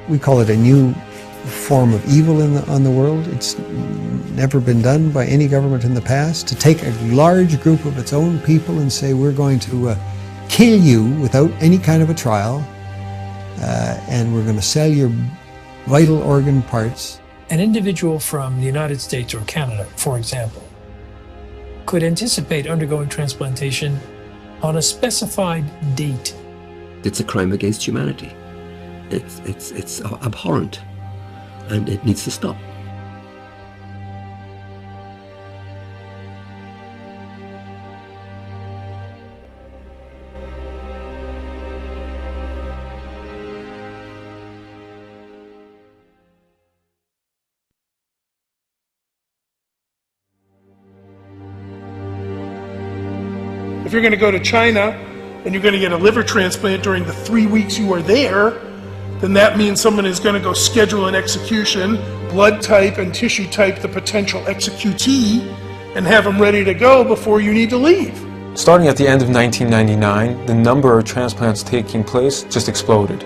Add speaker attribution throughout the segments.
Speaker 1: We call it a new form of evil on the world. It's never been done by any government in the past, to take a large group of its own people and say, we're going to kill you without any kind of a trial, and we're going to sell your vital organ parts.
Speaker 2: An individual from the United States or Canada, for example, could anticipate undergoing transplantation on a specified date.
Speaker 3: It's a crime against humanity. It's abhorrent, and it needs to stop.
Speaker 4: If you're going to go to China and you're going to get a liver transplant during the 3 weeks you are there, then that means someone is going to go schedule an execution, blood type and tissue type the potential executee, and have them ready to go before you need to leave.
Speaker 5: Starting at the end of 1999, the number of transplants taking place just exploded.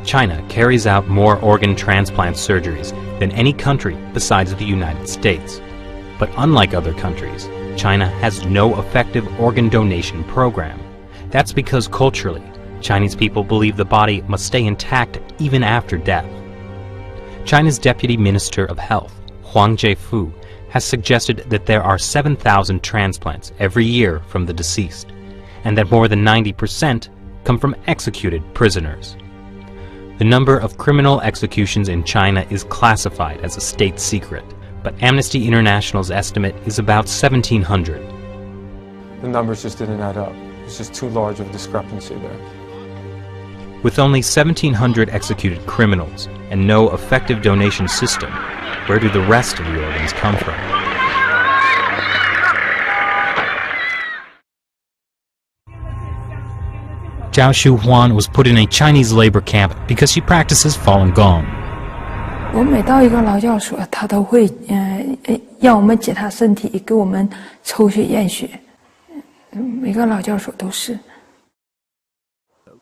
Speaker 6: China carries out more organ transplant surgeries than any country besides the United States. But unlike other countries, China has no effective organ donation program. That's because culturally, Chinese people believe the body must stay intact even after death. China's Deputy Minister of Health, Huang Jiefu, has suggested that there are 7,000 transplants every year from the deceased, and that more than 90% come from executed prisoners. The number of criminal executions in China is classified as a state secret, but Amnesty International's estimate is about 1,700.
Speaker 5: The numbers just didn't add up. It's just too large of a discrepancy there.
Speaker 6: With only 1,700 executed criminals and no effective donation system, where do the rest of the organs come from? Zhao Shuhuan was put in a Chinese labor camp because she practices Falun Gong.
Speaker 7: 我每到一个劳教所，他都会让我们检查身体，给我们抽血验血。每个劳教所都是。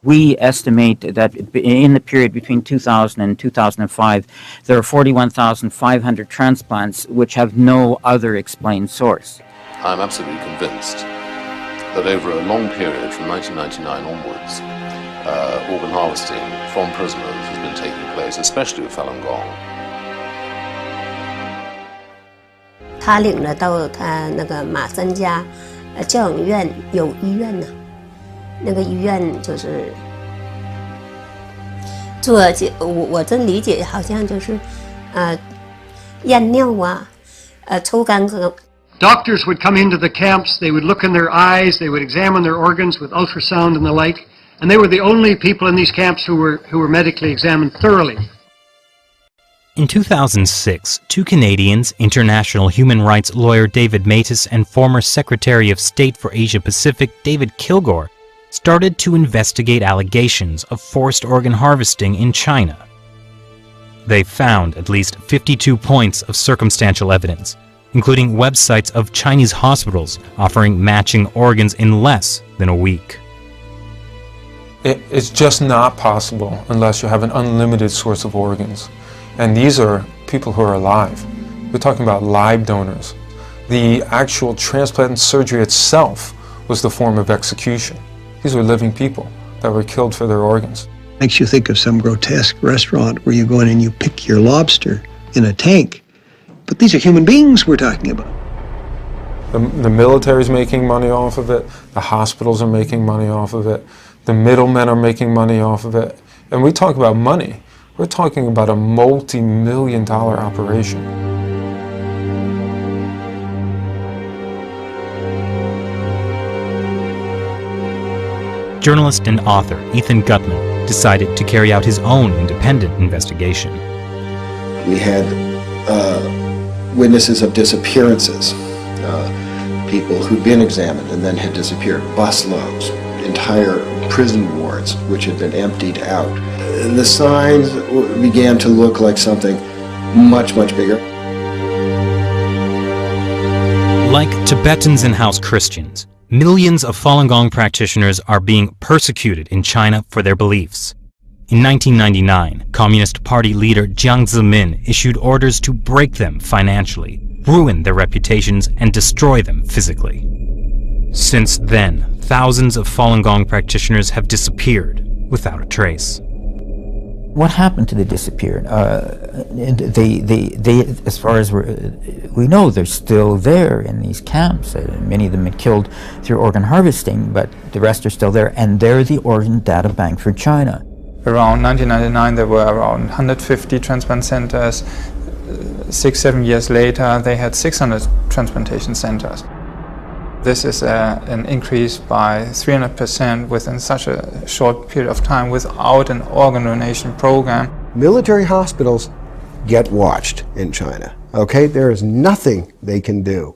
Speaker 8: We estimate that in the period between 2000 and 2005, there are 41,500 transplants which have no other explained source.
Speaker 9: I'm absolutely convinced that over a long period from 1999 onwards, organ harvesting from prisoners has been taking place, especially with Falun Gong.
Speaker 10: 他领着到他那个马三家教养院有医院呢。 那个医院就是做我真理解好像就是验尿啊抽干咳。
Speaker 11: Doctors would come into the camps, they would look in their eyes, they would examine their organs with ultrasound and the like, and they were the only people in these camps who were medically examined thoroughly.
Speaker 6: In 2006, two Canadians, international human rights lawyer David Matus and former Secretary of State for Asia-Pacific David Kilgore, started to investigate allegations of forced organ harvesting in China. They found at least 52 points of circumstantial evidence, including websites of Chinese hospitals offering matching organs in less than a week.
Speaker 5: It's just not possible unless you have an unlimited source of organs. And these are people who are alive. We're talking about live donors. The actual transplant surgery itself was the form of execution. These were living people that were killed for their organs.
Speaker 1: Makes you think of some grotesque restaurant where you go in and you pick your lobster in a tank. But these are human beings we're talking about.
Speaker 5: The military's making money off of it. The hospitals are making money off of it. The middlemen are making money off of it. And we talk about money. We're talking about a multi-million-dollar operation.
Speaker 6: Journalist and author Ethan Gutman decided to carry out his own independent investigation.
Speaker 12: We had witnesses of disappearances, people who'd been examined and then had disappeared, busloads, entire prison wards which had been emptied out. The signs began to look like something much, much bigger.
Speaker 6: Like Tibetans and house Christians, millions of Falun Gong practitioners are being persecuted in China for their beliefs. In 1999, Communist Party leader Jiang Zemin issued orders to break them financially, ruin their reputations, and destroy them physically. Since then, thousands of Falun Gong practitioners have disappeared without a trace.
Speaker 8: What happened to the disappeared? They, as far as we know, they're still there in these camps. Many of them had killed through organ harvesting, but the rest are still there, and they're the organ data bank for China.
Speaker 5: Around 1999, there were around 150 transplant centers. 6-7 years later, they had 600 transplantation centers. This is an increase by 300% within such a short period of time without an organ donation program.
Speaker 12: Military hospitals get watched in China, okay? There is nothing they can do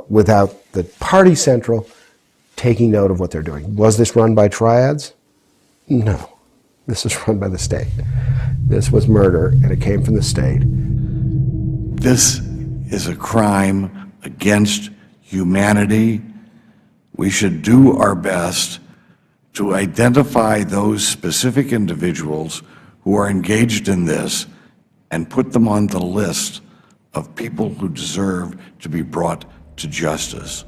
Speaker 12: without the party central taking note of what they're doing. Was this run by triads? No. This was run by the state. This was murder, and it came from the state.
Speaker 13: This is a crime against humanity. We should do our best to identify those specific individuals who are engaged in this and put them on the list of people who deserve to be brought to justice.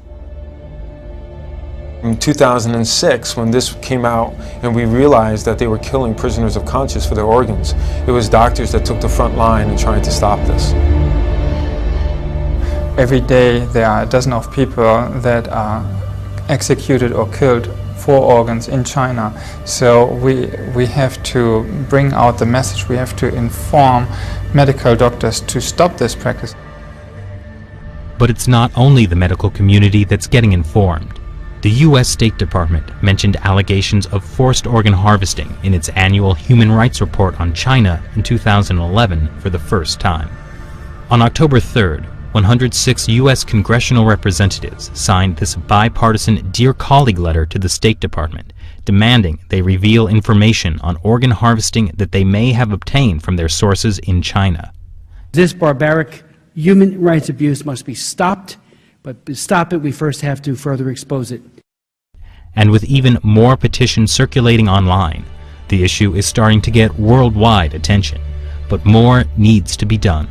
Speaker 5: In 2006, when this came out and we realized that they were killing prisoners of conscience for their organs, it was doctors that took the front line in trying to stop this. Every day there are a dozen of people that are executed or killed for organs in China. So we have to bring out the message, we have to inform medical doctors to stop this practice.
Speaker 6: But it's not only the medical community that's getting informed. The U.S. State Department mentioned allegations of forced organ harvesting in its annual Human Rights Report on China in 2011 for the first time. On October 3rd, 106 U.S. congressional representatives signed this bipartisan Dear Colleague letter to the State Department, demanding they reveal information on organ harvesting that they may have obtained from their sources in China.
Speaker 14: This barbaric human rights abuse must be stopped, but to stop it, we first have to further expose it.
Speaker 6: And with even more petitions circulating online, the issue is starting to get worldwide attention, but more needs to be done.